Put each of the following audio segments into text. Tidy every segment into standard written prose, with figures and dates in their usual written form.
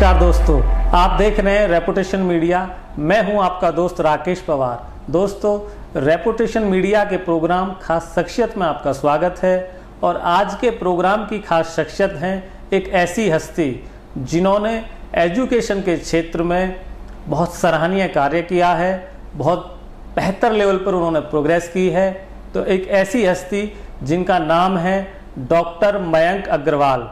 नमस्कार दोस्तों, आप देख रहे हैं रेपुटेशन मीडिया। मैं हूं आपका दोस्त राकेश पवार। दोस्तों, रेपुटेशन मीडिया के प्रोग्राम खास शख्सियत में आपका स्वागत है। और आज के प्रोग्राम की खास शख्सियत हैं एक ऐसी हस्ती जिन्होंने एजुकेशन के क्षेत्र में बहुत सराहनीय कार्य किया है, बहुत बेहतर लेवल पर उन्होंने प्रोग्रेस की है। तो एक ऐसी हस्ती जिनका नाम है डॉक्टर मयंक अग्रवाल।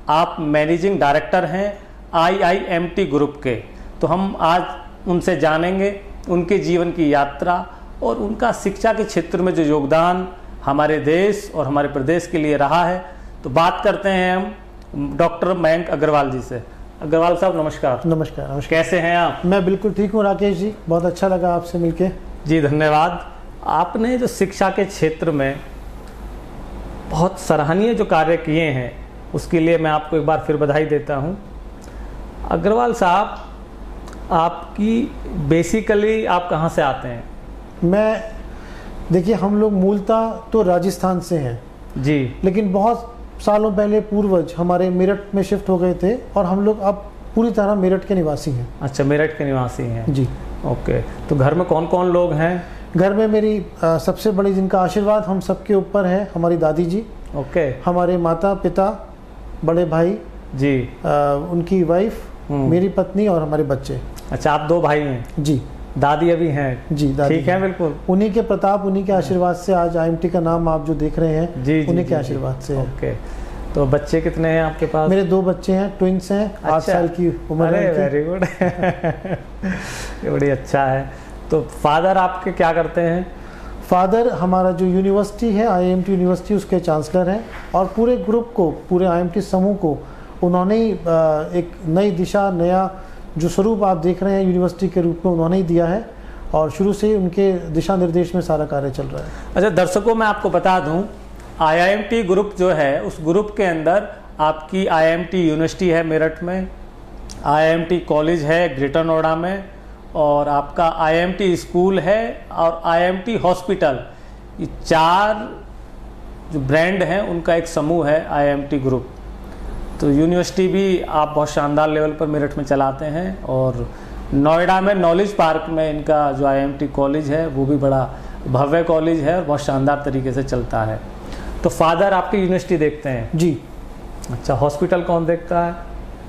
आप मैनेजिंग डायरेक्टर हैं IIMT ग्रुप के। तो हम आज उनसे जानेंगे उनके जीवन की यात्रा और उनका शिक्षा के क्षेत्र में जो योगदान हमारे देश और हमारे प्रदेश के लिए रहा है। तो बात करते हैं हम डॉक्टर मयंक अग्रवाल जी से। अग्रवाल साहब नमस्कार। नमस्कार। नमस्कार। कैसे हैं आप? मैं बिल्कुल ठीक हूँ राकेश जी, बहुत अच्छा लगा आपसे मिलके। जी धन्यवाद। आपने जो शिक्षा के क्षेत्र में बहुत सराहनीय जो कार्य किए हैं उसके लिए मैं आपको एक बार फिर बधाई देता हूँ। अग्रवाल साहब, आपकी बेसिकली आप कहाँ से आते हैं? मैं देखिए, हम लोग मूलतः तो राजस्थान से हैं जी, लेकिन बहुत सालों पहले पूर्वज हमारे मेरठ में शिफ्ट हो गए थे और हम लोग अब पूरी तरह मेरठ के निवासी हैं। अच्छा, मेरठ के निवासी हैं जी। ओके। तो घर में कौन कौन लोग हैं? घर में मेरी सबसे बड़ी, जिनका आशीर्वाद हम सबके ऊपर है, हमारी दादी जी। ओके। हमारे माता पिता, बड़े भाई जी, उनकी वाइफ, मेरी पत्नी और हमारे बच्चे। अच्छा, आप 2 भाई हैं? जी। दादी अभी हैं? जी, दादी ठीक है, बिल्कुल। उन्हीं के प्रताप, उन्हीं के आशीर्वाद से आज IIMT का नाम आप जो देख रहे हैं, जी, उन्हीं जी, के आशीर्वाद से है। ओके। तो बच्चे कितने हैं आपके पास? मेरे 2 बच्चे हैं, ट्विंस हैं। 8 साल की उम्र है। Very good. ये बड़ी अच्छा है। तो फादर आपके क्या करते हैं? फादर हमारा जो यूनिवर्सिटी है, IIMT यूनिवर्सिटी, उसके चांसलर हैं। और पूरे ग्रुप को, पूरे IIMT समूह को उन्होंने ही एक नई दिशा, नया जो स्वरूप आप देख रहे हैं यूनिवर्सिटी के रूप में, उन्होंने ही दिया है। और शुरू से ही उनके दिशा निर्देश में सारा कार्य चल रहा है। अच्छा, दर्शकों मैं आपको बता दूं, IIMT ग्रुप जो है उस ग्रुप के अंदर आपकी IIMT यूनिवर्सिटी है मेरठ में, IIMT कॉलेज है ग्रेटर नोएडा में, और आपका IIMT स्कूल है और IIMT हॉस्पिटल। ये 4 जो ब्रांड हैं उनका एक समूह है IIMT ग्रुप। तो यूनिवर्सिटी भी आप बहुत शानदार लेवल पर मेरठ में चलाते हैं। और नोएडा में नॉलेज पार्क में इनका जो IIMT कॉलेज है वो भी बड़ा भव्य कॉलेज है और बहुत शानदार तरीके से चलता है। तो फादर आपकी यूनिवर्सिटी देखते हैं? जी। अच्छा, हॉस्पिटल कौन देखता है?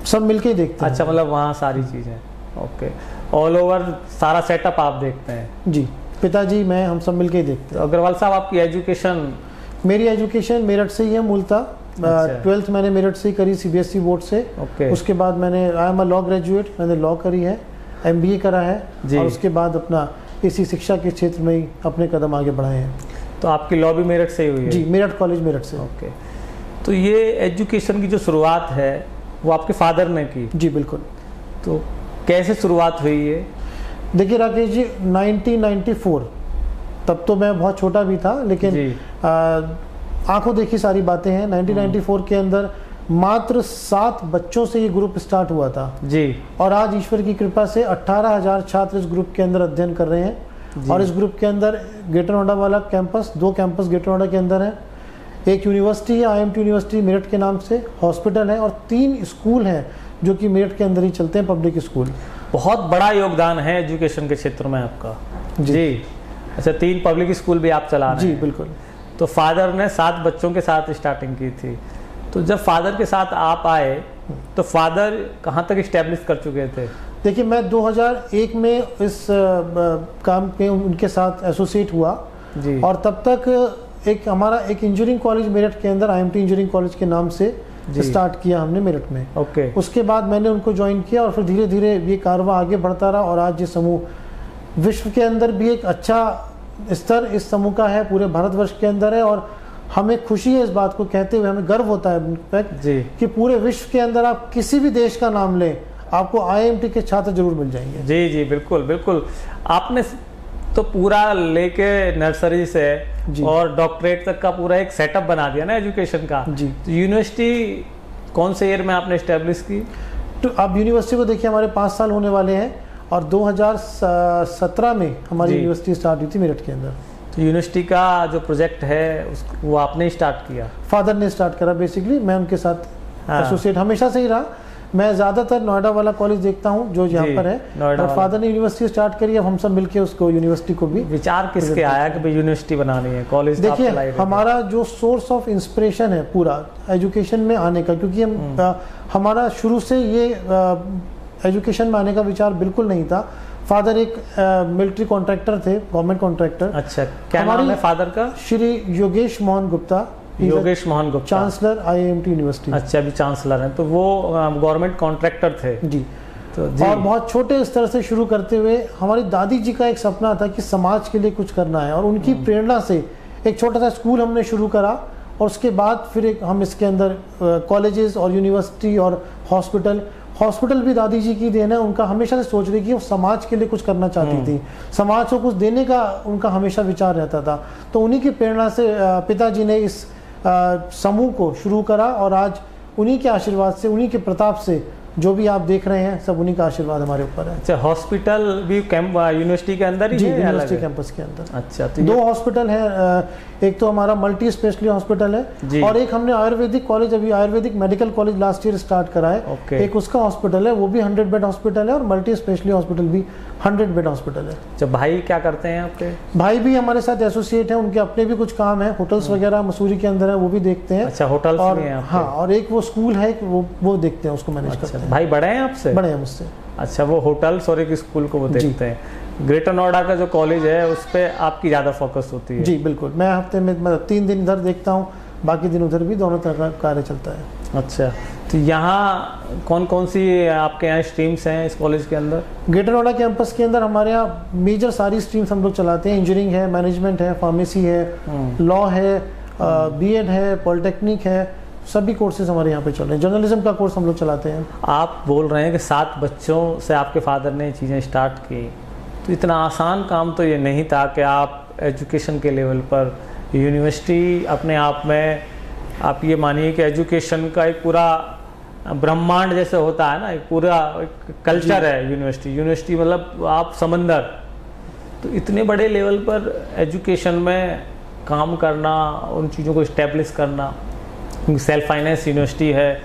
सब मिलके ही देखते हैं। अच्छा, मतलब वहाँ सारी चीज़ें। ओके। ऑल ओवर सारा सेटअप आप देखते हैं? जी, पिताजी, मैं, हम सब मिलके ही देखते हैं। तो अग्रवाल साहब, आपकी एजुकेशन? मेरी एजुकेशन मेरठ से ही है मूलतः। 12th मैंने मेरठ से ही करी, CBSE बोर्ड से। उसके बाद मैंने आई एम लॉ ग्रेजुएट, मैंने लॉ करी है, MBA करा है। और उसके बाद अपना इसी शिक्षा के क्षेत्र में ही अपने कदम आगे बढ़ाए हैं। तो आपकी लॉ भी मेरठ से ही हुई है? जी, मेरठ कॉलेज मेरठ से। ओके। तो ये एजुकेशन की जो शुरुआत है वो आपके फादर ने की? जी बिल्कुल। तो कैसे शुरुआत हुई ये? देखिए राकेश जी, 1994, तब तो मैं बहुत छोटा भी था, लेकिन आंखों देखी सारी बातें हैं। 1994 के अंदर मात्र 7 बच्चों से ये ग्रुप स्टार्ट हुआ था जी। और आज ईश्वर की कृपा से 18,000 छात्र इस ग्रुप के अंदर अध्ययन कर रहे हैं। और इस ग्रुप के अंदर ग्रेटर नोएडा वाला कैंपस, 2 कैंपस ग्रेटर नोएडा के अंदर है। एक यूनिवर्सिटी है IIMT यूनिवर्सिटी मेरठ के नाम से, हॉस्पिटल है, और 3 स्कूल हैं जो कि मेरठ के अंदर ही चलते हैं, पब्लिक स्कूल। बहुत बड़ा योगदान है एजुकेशन के क्षेत्र में आपका। जी। अच्छा, 3 पब्लिक स्कूल भी आप चला रहे हैं? जी बिल्कुल। तो फादर ने 7 बच्चों के साथ स्टार्टिंग की थी। तो जब फादर के साथ आप आए तो फादर कहाँ तक इस्टेब्लिश कर चुके थे? देखिए, मैं 2001 में इस काम में उनके साथ एसोसिएट हुआ जी। और तब तक हमारा एक इंजीनियरिंग कॉलेज मेरठ के अंदर, IIMT इंजीनियरिंग कॉलेज के नाम से स्टार्ट किया हमने मेरठ में। ओके। उसके बाद मैंने उनको ज्वाइन किया और फिर धीरे धीरे ये कारवां आगे बढ़ता रहा। और आज ये समूह विश्व के अंदर भी एक अच्छा स्तर इस समूह का है, पूरे भारतवर्ष के अंदर है। और हमें खुशी है इस बात को कहते हुए, हमें गर्व होता है कि पूरे विश्व के अंदर आप किसी भी देश का नाम लें, आपको IIMT के छात्र जरूर मिल जाएंगे। जी जी बिल्कुल बिल्कुल। आपने तो पूरा लेके नर्सरी से और डॉक्टरेट तक का पूरा एक सेटअप बना दिया ना एजुकेशन का जी। तो यूनिवर्सिटी कौन से ईयर में आपने एस्टेब्लिश की? तो अब यूनिवर्सिटी को देखिए, हमारे 5 साल होने वाले हैं और 2017 में हमारी यूनिवर्सिटी स्टार्ट हुई थी मेरठ के अंदर। तो यूनिवर्सिटी का जो प्रोजेक्ट है वो आपने स्टार्ट किया? फादर ने स्टार्ट करा बेसिकली, मैं उनके साथ एसोसिएट हमेशा से ही रहा। मैं ज़्यादातर नोएडा वाला कॉलेज देखता हूँ जो यहाँ पर है, और फादर ने यूनिवर्सिटी स्टार्ट करी, अब हम सब मिलके उसको यूनिवर्सिटी को भी। विचार किसके आया कि भाई यूनिवर्सिटी बनानी है? कॉलेज देखिए, हमारा जो सोर्स ऑफ इंस्पिरेशन है पूरा एजुकेशन में आने का, क्योंकि हमारा शुरू से ये एजुकेशन में आने का विचार बिल्कुल नहीं था। फादर एक मिलिट्री कॉन्ट्रैक्टर थे, गवर्नमेंट कॉन्ट्रैक्टर। अच्छा, क्या नाम है फादर का? Shri Yogesh Mohan Gupta. Yogesh Mohan Gupta, chancellor IIMT university. अच्छा, अभी चांसलर हैं, तो वो गवर्नमेंट कॉन्ट्रैक्टर थे जी। तो जी। और बहुत छोटे स्तर से शुरू करते हुए हमारी दादी जी का एक सपना था कि समाज के लिए कुछ करना है, और उनकी प्रेरणा से एक छोटा सा स्कूल हमने शुरू करा, और उसके बाद फिर हम इसके अंदर कॉलेजेस और यूनिवर्सिटी और हॉस्पिटल भी दादी जी की देन है। उनका हमेशा से सोच रही कि वो समाज के लिए कुछ करना चाहती थी, समाज को कुछ देने का उनका हमेशा विचार रहता था। तो उन्हीं की प्रेरणा से पिताजी ने इस समूह को शुरू करा, और आज उन्हीं के आशीर्वाद से, उन्हीं के प्रताप से जो भी आप देख रहे हैं, सब उन्हीं का आशीर्वाद हमारे ऊपर है। अच्छा, हॉस्पिटल भी कैंप यूनिवर्सिटी के अंदर ही जी, है? यूनिवर्सिटी कैंपस के अंदर। अच्छा, तो 2 हॉस्पिटल है, एक तो हमारा मल्टी स्पेशलिटी हॉस्पिटल है, और एक हमने आयुर्वेदिक कॉलेज, अभी Ayurvedic medical college last year start करा है। एक उसका हॉस्पिटल है, वो भी 100 बेड हॉस्पिटल है, और मल्टी स्पेशलिटी हॉस्पिटल भी 100 बेड हॉस्पिटल है। अच्छा, भाई क्या करते हैं आपके? भाई भी हमारे साथ एसोसिएट हैं, उनके अपने भी कुछ काम है, होटल्स वगैरह मसूरी के अंदर है, वो भी देखते हैं। अच्छा, होटल्स और भी हैं? हाँ, और एक वो स्कूल है, वो देखते हैं, उसको मैनेज करते हैं। भाई बड़े हैं आपसे? बड़े हैं मुझसे। अच्छा, वो होटल्स और एक स्कूल को वो देखते हैं। ग्रेटर नोएडा का जो कॉलेज है उस पर आपकी ज़्यादा फोकस होती है? जी बिल्कुल, मैं हफ्ते में 3 दिन इधर देखता हूँ, बाकी दिन उधर भी, दोनों तरह का कार्य चलता है। अच्छा, तो यहाँ कौन कौन सी आपके यहाँ स्ट्रीम्स हैं इस कॉलेज के अंदर? ग्रेटर नोएडा कैंपस के अंदर हमारे यहाँ मेजर सारी स्ट्रीम्स हम लोग चलाते हैं। इंजीनियरिंग है, मैनेजमेंट है, फार्मेसी है, लॉ है, BEd है, पॉलिटेक्निक है, सभी कोर्सेज हमारे यहाँ पे चल रहे हैं। जर्नलिज्म का कोर्स हम लोग चलाते हैं। आप बोल रहे हैं कि 7 बच्चों से आपके फादर ने चीज़ें स्टार्ट की, तो इतना आसान काम तो ये नहीं था कि आप एजुकेशन के लेवल पर यूनिवर्सिटी अपने आप में, आप ये मानिए कि एजुकेशन का एक पूरा ब्रह्मांड जैसे होता है ना, एक पूरा एक कल्चर है यूनिवर्सिटी मतलब आप समंदर। तो इतने बड़े लेवल पर एजुकेशन में काम करना, उन चीज़ों को इस्टेब्लिश करना, सेल्फ फाइनेंस यूनिवर्सिटी है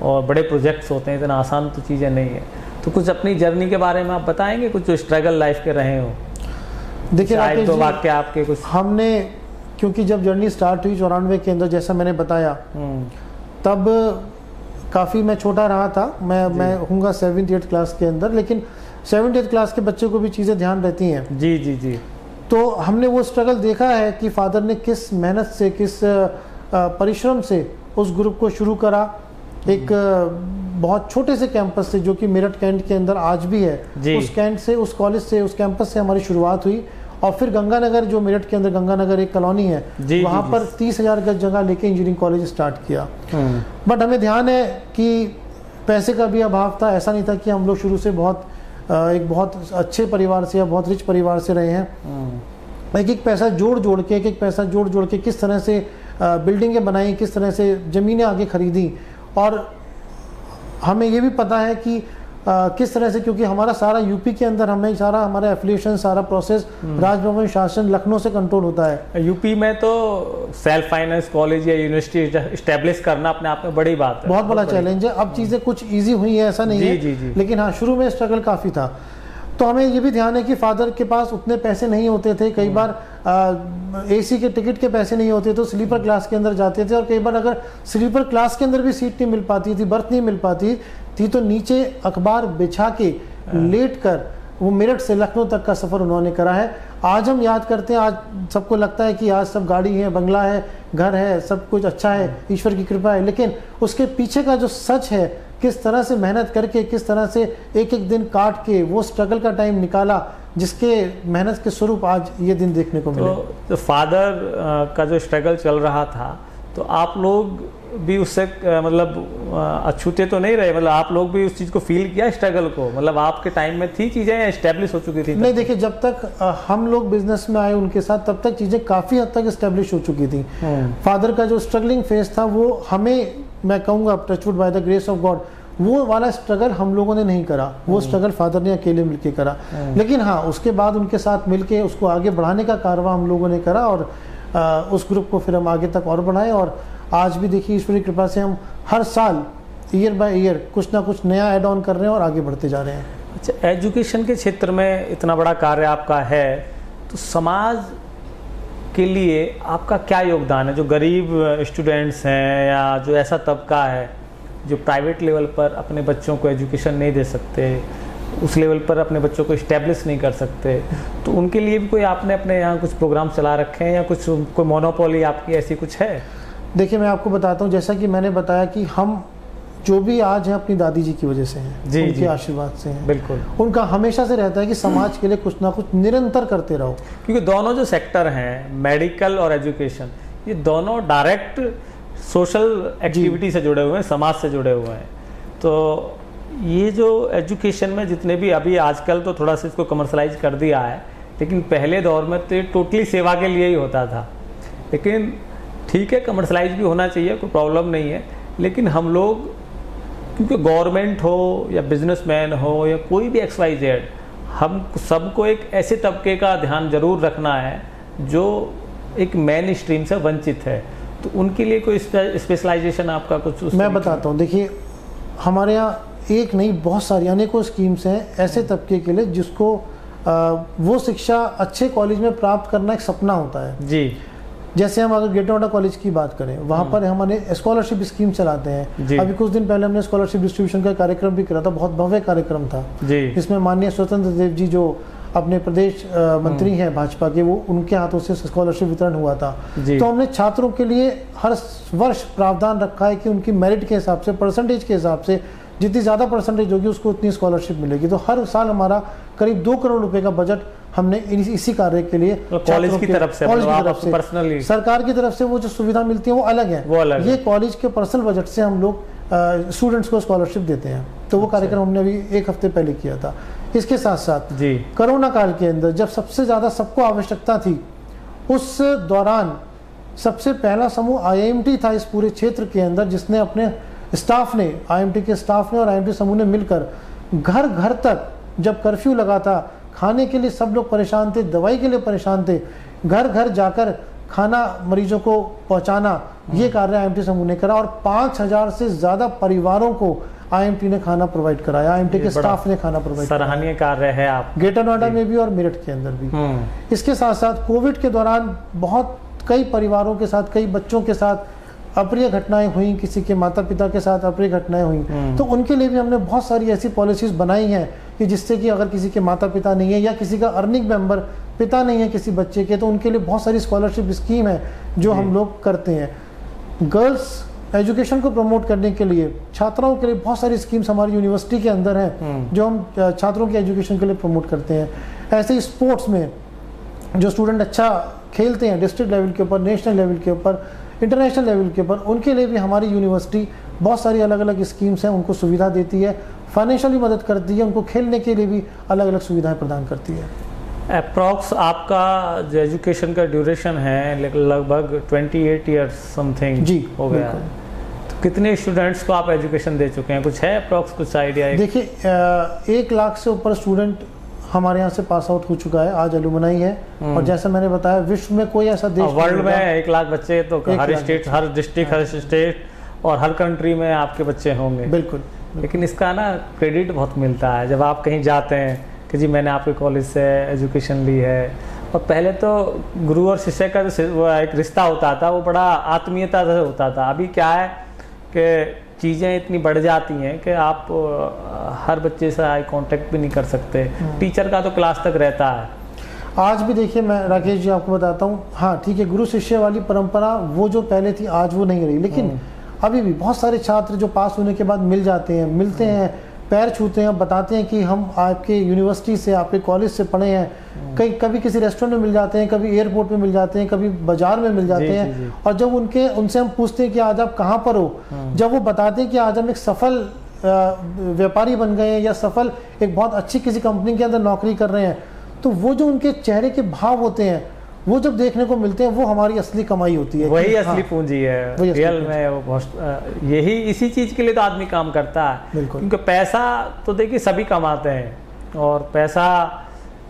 और बड़े प्रोजेक्ट्स होते हैं, इतना आसान तो चीज़ें नहीं है। तो कुछ अपनी जर्नी के बारे में आप बताएंगे, कुछ जो स्ट्रगल लाइफ के रहे हो? देखिए राकेश जी, वाक्य आपके कुछ। हमने, क्योंकि जब जर्नी स्टार्ट हुई 94 के अंदर, जैसा मैंने बताया, तब काफ़ी मैं छोटा रहा था। मैं हूँगा 7th 8th क्लास के अंदर, लेकिन 7th 8th क्लास के बच्चे को भी चीज़ें ध्यान रहती हैं। जी जी जी। तो हमने वो स्ट्रगल देखा है कि फादर ने किस मेहनत से, किस परिश्रम से उस ग्रुप को शुरू करा। एक बहुत छोटे से कैंपस से, जो कि मेरठ कैंट के अंदर आज भी है, उस कैंट से, उस कॉलेज से, उस कैंपस से हमारी शुरुआत हुई। और फिर गंगानगर, जो मेरठ के अंदर गंगानगर एक कॉलोनी है, वहाँ पर 30,000 गज जगह लेके इंजीनियरिंग कॉलेज स्टार्ट किया। बट हमें ध्यान है कि पैसे का भी अभाव था। ऐसा नहीं था कि हम लोग शुरू से एक बहुत अच्छे परिवार से या बहुत रिच परिवार से रहे हैं। एक पैसा जोड़ के किस तरह से बिल्डिंगें बनाई, किस तरह से ज़मीनें आगे खरीदी। और हमें ये भी पता है कि किस तरह से, क्योंकि हमारा सारा यूपी के अंदर हमारा एफिलिएशन, सारा प्रोसेस राजभवन शासन लखनऊ से कंट्रोल होता है। यूपी में तो सेल्फ फाइनेंस कॉलेज या यूनिवर्सिटी एस्टेब्लिश करना अपने आप में बड़ी बात है, बहुत बड़ा चैलेंज है। अब चीज़ें कुछ ईजी हुई है, ऐसा नहीं है, लेकिन हाँ, शुरू में स्ट्रगल काफ़ी था। तो हमें ये भी ध्यान है कि फादर के पास उतने पैसे नहीं होते थे। कई बार AC के टिकट के पैसे नहीं होते, तो स्लीपर क्लास के अंदर जाते थे। और कई बार अगर स्लीपर क्लास के अंदर भी सीट नहीं मिल पाती थी, बर्थ नहीं मिल पाती थी, तो नीचे अखबार बिछा के लेट कर वो मेरठ से लखनऊ तक का सफ़र उन्होंने करा है। आज हम याद करते हैं, आज सबको लगता है कि आज सब गाड़ी है, बंगला है, घर है, सब कुछ अच्छा है, ईश्वर की कृपा है। लेकिन उसके पीछे का जो सच है, किस तरह से मेहनत करके, किस तरह से एक एक दिन काट के वो स्ट्रगल का टाइम निकाला, जिसके मेहनत के स्वरूप आज ये दिन देखने को मिले। तो फादर का जो स्ट्रगल चल रहा था, तो आप लोग भी उससे मतलब अछूते तो नहीं रहे, मतलब आप लोग भी उस चीज़ को फील किया, स्ट्रगल को? मतलब आपके टाइम में थी चीज़ें या एस्टेब्लिश हो चुकी थी? नहीं, देखिए, जब तक हम लोग बिजनेस में आए उनके साथ, तब तक चीज़ें काफ़ी हद तक एस्टेब्लिश हो चुकी थी। फादर का जो स्ट्रगलिंग फेज था, वो हमें, मैं कहूँगा touchwood by the grace of God, वो वाला स्ट्रगल हम लोगों ने नहीं करा। वो स्ट्रगल फादर ने अकेले मिलके करा। लेकिन हाँ, उसके बाद उनके साथ मिलके उसको आगे बढ़ाने का कारवां हम लोगों ने करा, और उस ग्रुप को फिर हम आगे तक और बढ़ाए। और आज भी देखिए, ईश्वर की कृपा से हम हर साल ईयर बाय ईयर कुछ ना कुछ नया ऐड ऑन कर रहे हैं और आगे बढ़ते जा रहे हैं। अच्छा, एजुकेशन के क्षेत्र में इतना बड़ा कार्य आपका है, तो समाज के लिए आपका क्या योगदान है? जो गरीब स्टूडेंट्स हैं या जो ऐसा तबका है जो प्राइवेट लेवल पर अपने बच्चों को एजुकेशन नहीं दे सकते, उस लेवल पर अपने बच्चों को इस्टेब्लिश नहीं कर सकते, तो उनके लिए भी कोई आपने अपने यहाँ कुछ प्रोग्राम चला रखे हैं या कुछ कोई मोनोपोली आपकी ऐसी कुछ है? देखिए, मैं आपको बताता हूँ, जैसा कि मैंने बताया कि हम जो भी आज हैं अपनी दादी जी की वजह से हैं, जी, उनके जी, आशीर्वाद से हैं। बिल्कुल। उनका हमेशा से रहता है कि समाज के लिए कुछ ना कुछ निरंतर करते रहो, क्योंकि दोनों जो सेक्टर हैं, मेडिकल और एजुकेशन, ये दोनों डायरेक्ट सोशल एक्टिविटी से जुड़े हुए हैं, समाज से जुड़े हुए हैं। तो ये जो एजुकेशन में जितने भी, अभी आजकल तो थोड़ा सा इसको कमर्शलाइज कर दिया है, लेकिन पहले दौर में तो ये टोटली सेवा के लिए ही होता था। लेकिन ठीक है, कमर्शलाइज भी होना चाहिए, कोई प्रॉब्लम नहीं है, लेकिन हम लोग, क्योंकि गवर्नमेंट हो या बिजनेसमैन हो या कोई भी XYZ, हम सबको एक ऐसे तबके का ध्यान जरूर रखना है जो एक मेन स्ट्रीम से वंचित है। तो उनके लिए कोई स्पेशलाइजेशन आपका कुछ? मैं बताता हूँ। देखिए, हमारे यहाँ एक नहीं, बहुत सारी अनेकों स्कीम्स हैं ऐसे तबके के लिए जिसको वो शिक्षा अच्छे कॉलेज में प्राप्त करना एक सपना होता है जी। जैसे हम अगर ग्रेटर नोएडा कॉलेज की बात करें, वहाँ पर हमारे स्कॉलरशिप स्कीम चलाते हैं। अभी कुछ दिन पहले हमने स्कॉलरशिप डिस्ट्रीब्यूशन का कार्यक्रम भी करा था, बहुत भव्य कार्यक्रम था जिसमें माननीय स्वतंत्र देव जी जो अपने प्रदेश मंत्री हैं भाजपा के, वो उनके हाथों से स्कॉलरशिप वितरण हुआ था। तो हमने छात्रों के लिए हर वर्ष प्रावधान रखा है कि उनकी मेरिट के हिसाब से, परसेंटेज के हिसाब से, जितनी ज़्यादा परसेंटेज होगी उसको उतनी स्कॉलरशिप मिलेगी। तो हर साल हमारा करीब 2 करोड़ रुपए का बजट हमने इसी कार्य के लिए कॉलेज की तरफ से, पर्सनली, सरकार की तरफ से वो जो सुविधा मिलती है वो अलग है, ये कॉलेज के पर्सनल बजट से हम लोग स्टूडेंट्स को स्कॉलरशिप देते हैं। तो वो कार्यक्रम हमने अभी 1 हफ्ते पहले किया था। इसके साथ साथ कोरोना काल के अंदर जब सबसे ज़्यादा सबको आवश्यकता थी, उस दौरान सबसे पहला समूह IIMT था इस पूरे क्षेत्र के अंदर, जिसने अपने स्टाफ ने, IIMT के स्टाफ ने और IIMT समूह ने मिलकर घर घर तक, जब कर्फ्यू लगा था, खाने के लिए सब लोग परेशान थे, दवाई के लिए परेशान थे, घर घर जाकर खाना मरीजों को पहुंचाना, ये कार्य IIMT समूह ने करा और 5000 से ज़्यादा परिवारों को IIMT ने खाना प्रोवाइड कराया, IIMT के स्टाफ ने खाना प्रोवाइड कराया। सराहनीय कार्य है आप ग्रेटर नोएडा में भी और मेरठ के अंदर भी। इसके साथ साथ कोविड के दौरान बहुत कई परिवारों के साथ, कई बच्चों के साथ अप्रिय घटनाएं हुई, किसी के माता पिता के साथ अप्रिय घटनाएं हुई, तो उनके लिए भी हमने बहुत सारी ऐसी पॉलिसीज बनाई हैं कि जिससे कि अगर किसी के माता पिता नहीं है या किसी का अर्निंग मेंबर पिता नहीं है किसी बच्चे के, तो उनके लिए बहुत सारी स्कॉलरशिप स्कीम है जो हम लोग करते हैं। गर्ल्स एजुकेशन को प्रमोट करने के लिए, छात्राओं के लिए बहुत सारी स्कीम्स हमारी यूनिवर्सिटी के अंदर हैं जो हम छात्रों की एजुकेशन के लिए प्रमोट करते हैं। ऐसे ही स्पोर्ट्स में जो स्टूडेंट अच्छा खेलते हैं डिस्ट्रिक्ट लेवल के ऊपर, नेशनल लेवल के ऊपर, इंटरनेशनल लेवल के ऊपर, उनके लिए भी हमारी यूनिवर्सिटी बहुत सारी अलग अलग स्कीम्स हैं, उनको सुविधा देती है, फाइनेंशियली मदद करती है, उनको खेलने के लिए भी अलग अलग सुविधाएं प्रदान करती है। अप्रॉक्स आपका जो एजुकेशन का ड्यूरेशन है लगभग 28 ईयर्स समथिंग जी हो गया है, तो कितने स्टूडेंट्स को आप एजुकेशन दे चुके हैं? कुछ है अप्रॉक्स, कुछ आइडिया? देखिए, 1 लाख से ऊपर स्टूडेंट हमारे यहाँ से पास आउट हो चुका है, आज अलुमनाई है। और जैसा मैंने बताया, विश्व में कोई ऐसा देश, वर्ल्ड में 1 लाख बच्चे तो हर स्टेट, हर डिस्ट्रिक्ट, हर स्टेट और हर कंट्री में आपके बच्चे होंगे। बिल्कुल। लेकिन इसका ना क्रेडिट बहुत मिलता है जब आप कहीं जाते हैं कि जी मैंने आपके कॉलेज से एजुकेशन ली है। और पहले तो गुरु और शिष्य का जो एक रिश्ता होता था वो बड़ा आत्मीयता से होता था। अभी क्या है कि चीज़ें इतनी बढ़ जाती हैं कि आप हर बच्चे से आई कांटेक्ट भी नहीं कर सकते, टीचर का तो क्लास तक रहता है। आज भी देखिए, मैं राकेश जी आपको बताता हूँ, हाँ ठीक है, गुरु शिष्य वाली परंपरा वो जो पहले थी आज वो नहीं रही, लेकिन अभी भी बहुत सारे छात्र जो पास होने के बाद मिल जाते हैं, मिलते हैं, पैर छूते हैं, बताते हैं कि हम आपके यूनिवर्सिटी से, आपके कॉलेज से पढ़े हैं। कभी किसी रेस्टोरेंट में मिल जाते हैं, कभी एयरपोर्ट पे मिल जाते हैं, कभी बाजार में मिल जाते हैं। और जब उनसे हम पूछते हैं कि आज आप कहाँ पर हो, जब वो बताते हैं कि आज हम एक सफल व्यापारी बन गए हैं या सफल एक बहुत अच्छी किसी कंपनी के अंदर नौकरी कर रहे हैं, तो वो जो उनके चेहरे के भाव होते हैं वो जब देखने को मिलते हैं, वो हमारी असली कमाई होती है। वही असली पूंजी है रियल में। वो यही इसी चीज के लिए तो आदमी काम करता है, क्योंकि पैसा तो देखिए सभी कमाते हैं और पैसा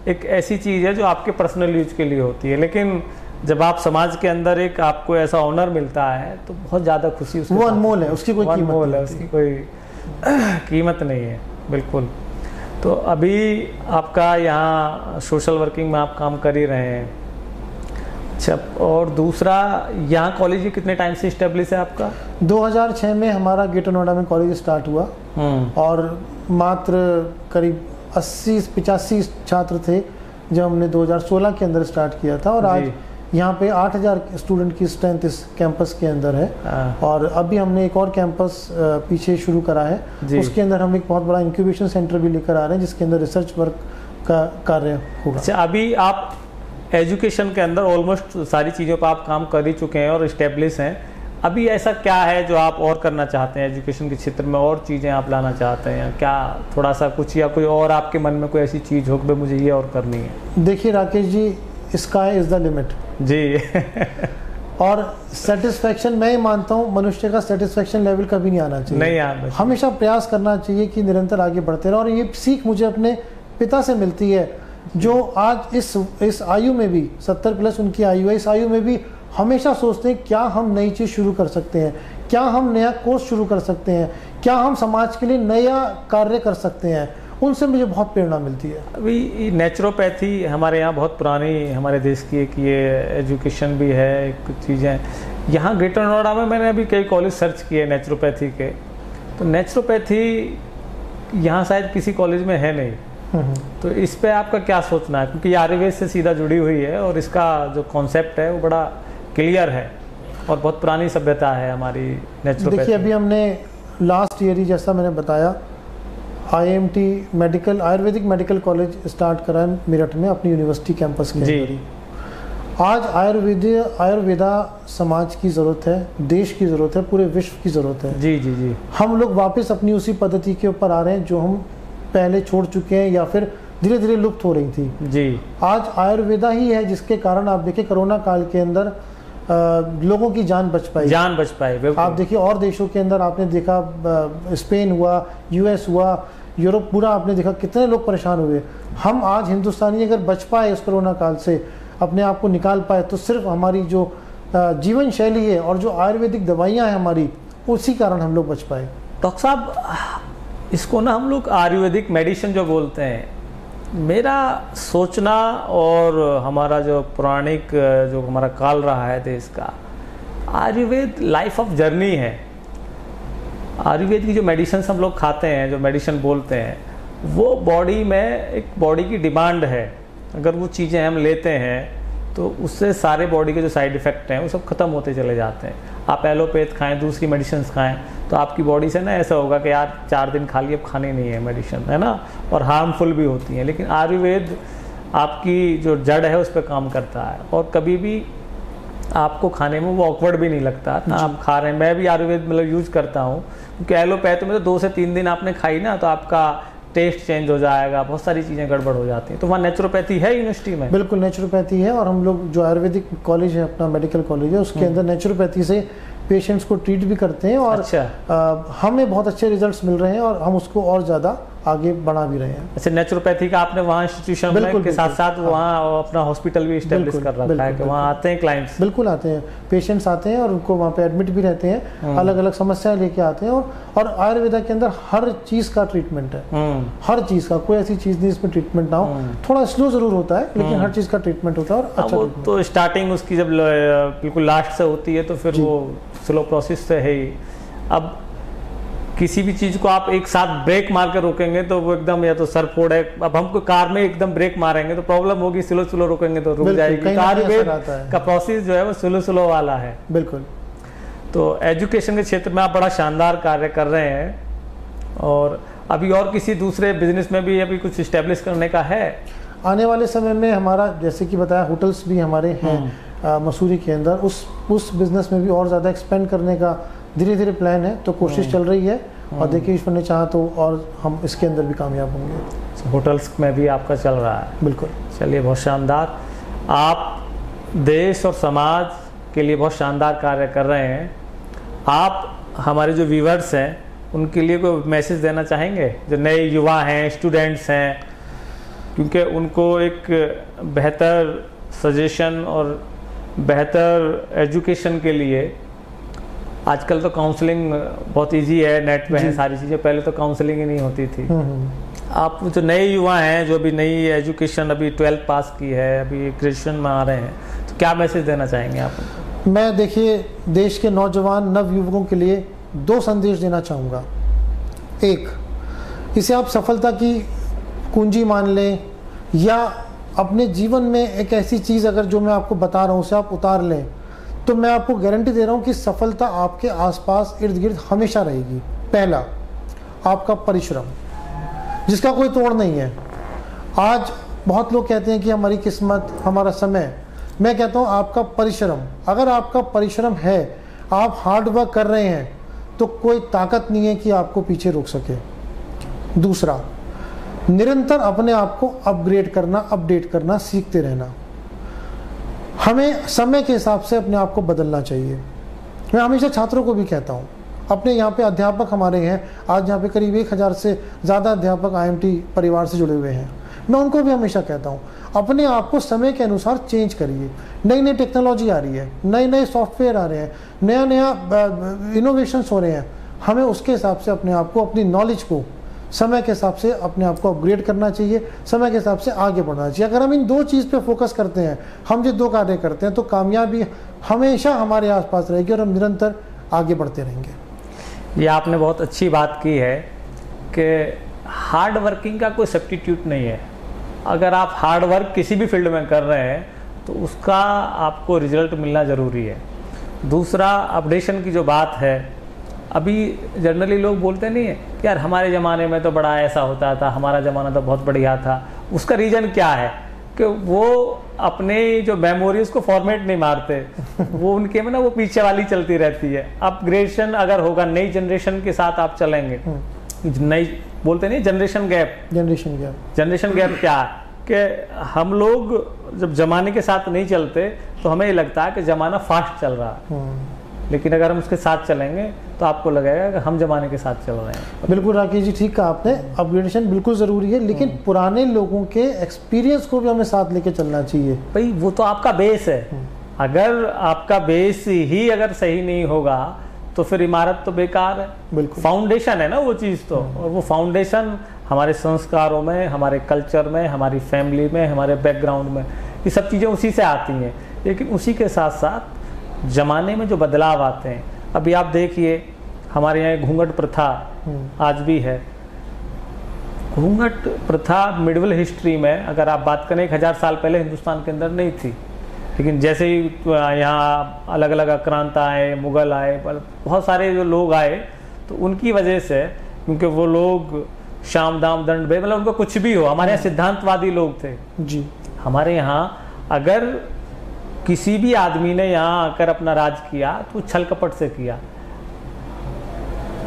एक ऐसी चीज है जो आपके पर्सनल यूज के लिए होती है। लेकिन जब आप समाज के अंदर एक आपको ऐसा ऑनर मिलता है तो बहुत ज़्यादा खुशी, उसके वो अनमोल है, उसकी कोई कीमत नहीं है, उसकी कोई कीमत नहीं है। बिल्कुल। तो अभी आपका यहाँ सोशल वर्किंग में आप काम कर ही रहे हैं। अच्छा, और दूसरा, यहाँ कॉलेज कितने टाइम से इस्टेब्लिश है आपका? 2006 में हमारा ग्रेटर नोएडा में कॉलेज स्टार्ट हुआ और मात्र करीब 80-85 छात्र थे जब हमने 2016 के अंदर स्टार्ट किया था, और आज यहाँ पे 8000 स्टूडेंट की स्ट्रेंथ इस कैंपस के अंदर है। और अभी हमने एक और कैंपस पीछे शुरू करा है, उसके अंदर हम एक बहुत बड़ा इंक्यूबेशन सेंटर भी लेकर आ रहे हैं जिसके अंदर रिसर्च वर्क का कार्य होगा। अच्छा, अभी आप एजुकेशन के अंदर ऑलमोस्ट सारी चीज़ों पर आप काम कर ही चुके हैं और इस्टेब्लिश हैं। अभी ऐसा क्या है जो आप और करना चाहते हैं एजुकेशन के क्षेत्र में, और चीज़ें आप लाना चाहते हैं, या क्या थोड़ा सा कुछ, या कोई और आपके मन में कोई ऐसी चीज़ हो कि मुझे ये और करनी है? देखिए Rakesh ji, sky is the limit जी। और सेटिस्फैक्शन, मैं मानता हूँ मनुष्य का सेटिस्फैक्शन लेवल कभी नहीं आना चाहिए, नहीं आना चाहिए। हमेशा प्रयास करना चाहिए कि निरंतर आगे बढ़ते रहे। और ये सीख मुझे अपने पिता से मिलती है, जो आज इस आयु में भी 70+ उनकी आयु है, इस आयु में भी हमेशा सोचते हैं क्या हम नई चीज़ शुरू कर सकते हैं, क्या हम नया कोर्स शुरू कर सकते हैं, क्या हम समाज के लिए नया कार्य कर सकते हैं। उनसे मुझे बहुत प्रेरणा मिलती है। अभी नेचुरोपैथी हमारे यहाँ बहुत पुरानी हमारे देश की एक ये एजुकेशन भी है, कुछ चीज़ें यहाँ ग्रेटर नोएडा में मैंने अभी कई कॉलेज सर्च किए नेचुरोपैथी के, तो नेचुरोपैथी यहाँ शायद किसी कॉलेज में है नहीं। तो इस पे आपका क्या सोचना है, क्योंकि आयुर्वेद से सीधा जुड़ी हुई है और इसका जो कॉन्सेप्ट है वो बड़ा क्लियर है और बहुत पुरानी सभ्यता है हमारी नेचुरोपैथी। देखिए, अभी हमने लास्ट ईयर ही, जैसा मैंने बताया, IMT medical Ayurvedic medical college start करा है मेरठ में अपनी यूनिवर्सिटी कैंपस के अंदर ही। आज आयुर्वेदा समाज की ज़रूरत है, देश की ज़रूरत है, पूरे विश्व की ज़रूरत है। जी जी जी। हम लोग वापस अपनी उसी पद्धति के ऊपर आ रहे हैं जो हम पहले छोड़ चुके हैं या फिर धीरे धीरे लुप्त हो रही थी। जी। आज आयुर्वेदा ही है जिसके कारण आप देखिए कोरोना काल के अंदर लोगों की जान बच पाई। आप देखिए और देशों के अंदर आपने देखा, स्पेन हुआ, US हुआ, यूरोप पूरा आपने देखा कितने लोग परेशान हुए। हम आज हिंदुस्तानी अगर बच पाए उस कोरोना काल से, अपने आप को निकाल पाए, तो सिर्फ हमारी जो जीवन शैली है और जो आयुर्वेदिक दवाइयाँ हैं हमारी, उसी कारण हम लोग बच पाए। डॉक्टर साहब, इसको ना हम लोग आयुर्वेदिक मेडिसिन जो बोलते हैं, मेरा सोचना और हमारा जो पौराणिक जो हमारा काल रहा है देश का, आयुर्वेद लाइफ ऑफ जर्नी है। आयुर्वेद की जो मेडिसिन हम लोग खाते हैं, जो मेडिसिन बोलते हैं, वो बॉडी में एक बॉडी की डिमांड है। अगर वो चीज़ें हम लेते हैं तो उससे सारे बॉडी के जो साइड इफ़ेक्ट हैं वो सब खत्म होते चले जाते हैं। आप एलोपैथ खाएं, दूसरी मेडिसिन खाएं, तो आपकी बॉडी से ना ऐसा होगा कि यार 4 दिन खा ली, अब खानी नहीं है मेडिसिन, है ना, और हार्मफुल भी होती हैं। लेकिन आयुर्वेद आपकी जो जड़ है उस पर काम करता है और कभी भी आपको खाने में वो ऑकवर्ड भी नहीं लगता ना। आप खा रहे हैं, मैं भी आयुर्वेद मतलब यूज करता हूँ, क्योंकि एलोपैथ में तो 2 से 3 दिन आपने खाई ना तो आपका टेस्ट चेंज हो जाएगा, बहुत सारी चीज़ें गड़बड़ हो जाती हैं। तो वहाँ नेचुरोपैथी है यूनिवर्सिटी में? बिल्कुल नेचुरोपैथी है, और हम लोग जो आयुर्वेदिक कॉलेज है अपना मेडिकल कॉलेज है, उसके अंदर नेचुरोपैथी से पेशेंट्स को ट्रीट भी करते हैं। और हमें बहुत अच्छे रिजल्ट्स मिल रहे हैं और हम उसको और ज़्यादा आगे बढ़ा भी रहे हैं। अच्छा, नेचुरोपैथी का आपने वहाँ इंस्टीट्यूशन के साथ साथ वहाँ अपना हॉस्पिटल भी एस्टेब्लिश कर रखा है कि वहाँ आते हैं क्लाइंट्स? बिल्कुल आते हैं, पेशेंट्स आते हैं और उनको वहाँ पे एडमिट भी रहते हैं, अलग अलग समस्याएं लेके आते हैं। और आयुर्वेदा के अंदर हर चीज़ का ट्रीटमेंट है, हर चीज़ का, कोई ऐसी चीज़ नहीं इसमें ट्रीटमेंट ना हो। थोड़ा स्लो ज़रूर होता है लेकिन हर चीज़ का ट्रीटमेंट होता है। और अच्छा, वो तो स्टार्टिंग उसकी जब बिल्कुल लास्ट से होती है तो फिर वो स्लो प्रोसेस से है ही। अब किसी भी चीज को आप एक साथ ब्रेक मार कर रोकेंगे तो वो एकदम, या तो सर फोड़ है, अब हमको कार में एकदम ब्रेक मारेंगे तो प्रॉब्लम होगी, स्लो स्लो रोकेंगे तो रुक जाएगी। आयुर्वेद का प्रोसेस जो है वो स्लो स्लो वाला है। बिल्कुल। तो एजुकेशन के क्षेत्र में आप बड़ा शानदार कार्य कर रहे हैं, और अभी और किसी दूसरे बिजनेस में भी अभी कुछ इस्टेब्लिश करने का है? आने वाले समय में हमारा, जैसे कि बताया, होटल्स भी हमारे हैं मसूरी के अंदर, उस बिजनेस में भी और ज़्यादा एक्सपेंड करने का धीरे धीरे प्लान है। तो कोशिश चल रही है और देखिए ईश्वर ने चाहा तो और हम इसके अंदर भी कामयाब होंगे। होटल्स में भी आपका चल रहा है? बिल्कुल। चलिए, बहुत शानदार। आप देश और समाज के लिए बहुत शानदार कार्य कर रहे हैं। आप हमारे जो व्यूअर्स हैं उनके लिए कोई मैसेज देना चाहेंगे, जो नए युवा हैं, स्टूडेंट्स हैं, क्योंकि उनको एक बेहतर सजेशन और बेहतर एजुकेशन के लिए आजकल तो काउंसलिंग बहुत इजी है, नेट पे है सारी चीज़ें, पहले तो काउंसलिंग ही नहीं होती थी। आप जो नए युवा हैं जो अभी नई एजुकेशन अभी 12th पास की है, अभी ग्रेजुएशन में आ रहे हैं, तो क्या मैसेज देना चाहेंगे आप? मैं देखिए देश के नौजवान नव युवकों के लिए 2 संदेश देना चाहूँगा। एक, इसे आप सफलता की कुंजी मान लें, या अपने जीवन में एक ऐसी चीज़ अगर जो मैं आपको बता रहा हूँ उसे आप उतार लें, तो मैं आपको गारंटी दे रहा हूँ कि सफलता आपके आसपास इर्द गिर्द हमेशा रहेगी। पहला, आपका परिश्रम, जिसका कोई तोड़ नहीं है। आज बहुत लोग कहते हैं कि हमारी किस्मत, हमारा समय, मैं कहता हूँ आपका परिश्रम। अगर आपका परिश्रम है, आप हार्ड वर्क कर रहे हैं, तो कोई ताकत नहीं है कि आपको पीछे रोक सके। दूसरा, निरंतर अपने आप को अपग्रेड करना, अपडेट करना, सीखते रहना। हमें समय के हिसाब से अपने आप को बदलना चाहिए। मैं हमेशा छात्रों को भी कहता हूँ, अपने यहाँ पे अध्यापक हमारे हैं, आज यहाँ पे करीब 1000 से ज़्यादा अध्यापक IMT परिवार से जुड़े हुए हैं। मैं उनको भी हमेशा कहता हूँ, अपने आप को समय के अनुसार चेंज करिए। नई नई टेक्नोलॉजी आ रही है, नए नए सॉफ्टवेयर आ रहे हैं, नया नया इनोवेशंस हो रहे हैं। हमें उसके हिसाब से अपने आप को, अपनी नॉलेज को समय के हिसाब से अपने आप को अपग्रेड करना चाहिए, समय के हिसाब से आगे बढ़ना चाहिए। अगर हम इन 2 चीज़ पे फोकस करते हैं, हम जो 2 कार्य करते हैं, तो कामयाबी हमेशा हमारे आसपास रहेगी और हम निरंतर आगे बढ़ते रहेंगे। ये आपने बहुत अच्छी बात की है कि हार्ड वर्किंग का कोई सब्स्टिट्यूट नहीं है। अगर आप हार्ड वर्क किसी भी फील्ड में कर रहे हैं तो उसका आपको रिजल्ट मिलना ज़रूरी है। दूसरा, अपडेशन की जो बात है, अभी जनरली लोग बोलते नहीं है कि यार हमारे ज़माने में तो बड़ा ऐसा होता था, हमारा ज़माना तो बहुत बढ़िया था। उसका रीज़न क्या है कि वो अपने जो मेमोरीज को फॉर्मेट नहीं मारते, वो उनके में ना वो पीछे वाली चलती रहती है। अपग्रेडेशन अगर होगा, नई जनरेशन के साथ आप चलेंगे, नई बोलते नहीं जनरेशन गैप क्या है कि हम लोग जब जमाने के साथ नहीं चलते तो हमें ये लगता है कि ज़माना फास्ट चल रहा है, लेकिन अगर हम उसके साथ चलेंगे तो आपको लगेगा कि हम जमाने के साथ चल रहे हैं। बिल्कुल राकेश जी, ठीक कहा आपने, अपग्रेडेशन बिल्कुल ज़रूरी है, लेकिन पुराने लोगों के एक्सपीरियंस को भी हमें साथ लेके चलना चाहिए। भाई वो तो आपका बेस है, अगर आपका बेस ही अगर सही नहीं होगा तो फिर इमारत तो बेकार है। बिल्कुल, फाउंडेशन है ना वो चीज़ तो, और वो फाउंडेशन हमारे संस्कारों में, हमारे कल्चर में, हमारी फैमिली में, हमारे बैकग्राउंड में, ये सब चीज़ें उसी से आती हैं। लेकिन उसी के साथ साथ ज़माने में जो बदलाव आते हैं, अभी आप देखिए हमारे यहाँ घूंघट प्रथा आज भी है। घूंघट प्रथा मिडल हिस्ट्री में अगर आप बात करें 1000 साल पहले हिंदुस्तान के अंदर नहीं थी, लेकिन जैसे ही यहाँ अलग अलग आक्रांत आए, मुगल आए, बहुत सारे जो लोग आए, तो उनकी वजह से, क्योंकि वो लोग शाम दाम दंड भे, मतलब उनको कुछ भी हो, हमारे यहाँ सिद्धांतवादी लोग थे जी। हमारे यहाँ अगर किसी भी आदमी ने यहाँ आकर अपना राज किया तो छल कपट से किया,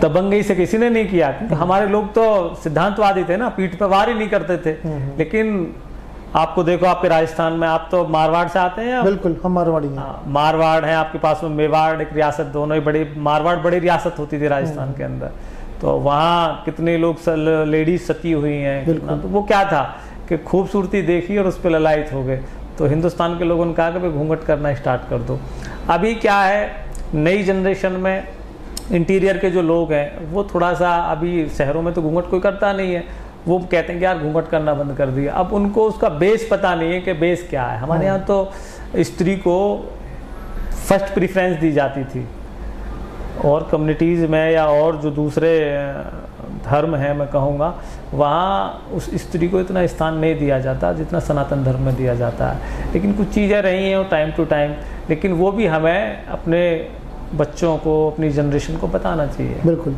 दबंगई से किसी ने नहीं किया, क्योंकि हमारे लोग तो सिद्धांतवादी थे ना, पीठ पे वार ही नहीं करते थे। लेकिन आपको देखो, आपके राजस्थान में, आप तो मारवाड़ से आते हैं? बिल्कुल, हम मारवाड़ी हैं। मारवाड़ है आपके पास में, मेवाड़ एक रियासत, दोनों ही बड़ी, मारवाड़ बड़ी रियासत होती थी राजस्थान के अंदर, तो वहाँ कितने लोग लेडीज सती हुई हैं, तो वो क्या था कि खूबसूरती देखी और उस पर ललायत हो गए। तो हिंदुस्तान के लोगों ने कहा कि भाई घूंघट करना स्टार्ट कर दो। अभी क्या है, नई जनरेशन में इंटीरियर के जो लोग हैं वो थोड़ा सा, अभी शहरों में तो घूंघट कोई करता नहीं है, वो कहते हैं कि यार घूंघट करना बंद कर दिया। अब उनको उसका बेस पता नहीं है कि बेस क्या है। हमारे यहाँ तो स्त्री को फर्स्ट प्रेफरेंस दी जाती थी, और कम्युनिटीज़ में या और जो दूसरे धर्म हैं मैं कहूँगा, वहाँ उस स्त्री को इतना स्थान नहीं दिया जाता जितना सनातन धर्म में दिया जाता है। लेकिन कुछ चीज़ें रही हैं टाइम टू टाइम, लेकिन वो भी हमें अपने बच्चों को, अपनी जनरेशन को बताना चाहिए। बिल्कुल।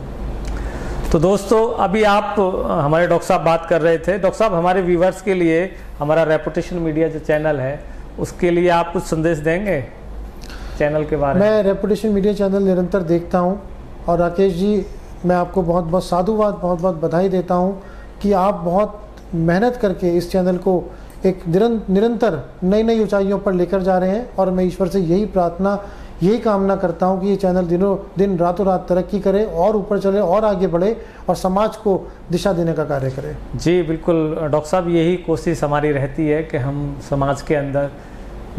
तो दोस्तों, अभी आप हमारे डॉक्टर साहब बात कर रहे थे। डॉक्टर साहब, हमारे व्यूवर्स के लिए हमारा रेपुटेशन मीडिया जो चैनल है उसके लिए आप कुछ संदेश देंगे चैनल के बारे में? मैं रेपुटेशन मीडिया चैनल निरंतर देखता हूं, और राकेश जी, मैं आपको बहुत बहुत साधुवाद, बहुत बहुत बधाई देता हूं कि आप बहुत मेहनत करके इस चैनल को एक निरंतर नई नई ऊंचाइयों पर लेकर जा रहे हैं। और मैं ईश्वर से यही प्रार्थना, यही कामना करता हूं कि ये चैनल दिनों दिन, रातों रात तरक्की करे और ऊपर चले और आगे बढ़े और समाज को दिशा देने का कार्य करे। जी बिल्कुल डॉक्टर साहब, यही कोशिश हमारी रहती है कि हम समाज के अंदर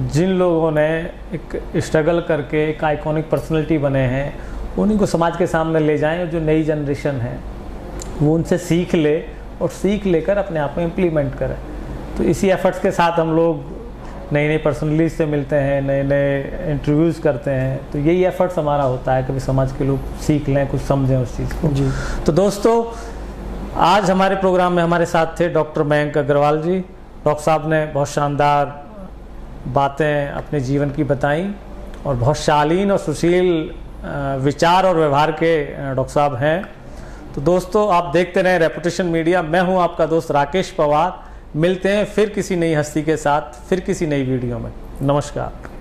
जिन लोगों ने एक स्ट्रगल करके एक आइकॉनिक पर्सनैलिटी बने हैं, उन्हीं को समाज के सामने ले जाएं, और जो नई जनरेशन है वो उनसे सीख ले और सीख लेकर अपने आप में इम्प्लीमेंट करें। तो इसी एफर्ट्स के साथ हम लोग नई नई पर्सनलिटीज से मिलते हैं, नए नए इंटरव्यूज़ करते हैं। तो यही एफर्ट्स हमारा होता है कि समाज के लोग सीख लें, कुछ समझें उस चीज़ को जी। तो दोस्तों, आज हमारे प्रोग्राम में हमारे साथ थे डॉक्टर मयंक अग्रवाल जी। डॉक्टर साहब ने बहुत शानदार बातें अपने जीवन की बताई और बहुत शालीन और सुशील विचार और व्यवहार के डॉक्टर साहब हैं। तो दोस्तों, आप देखते रहें रेपुटेशन मीडिया। मैं हूं आपका दोस्त राकेश पवार। मिलते हैं फिर किसी नई हस्ती के साथ, फिर किसी नई वीडियो में। नमस्कार।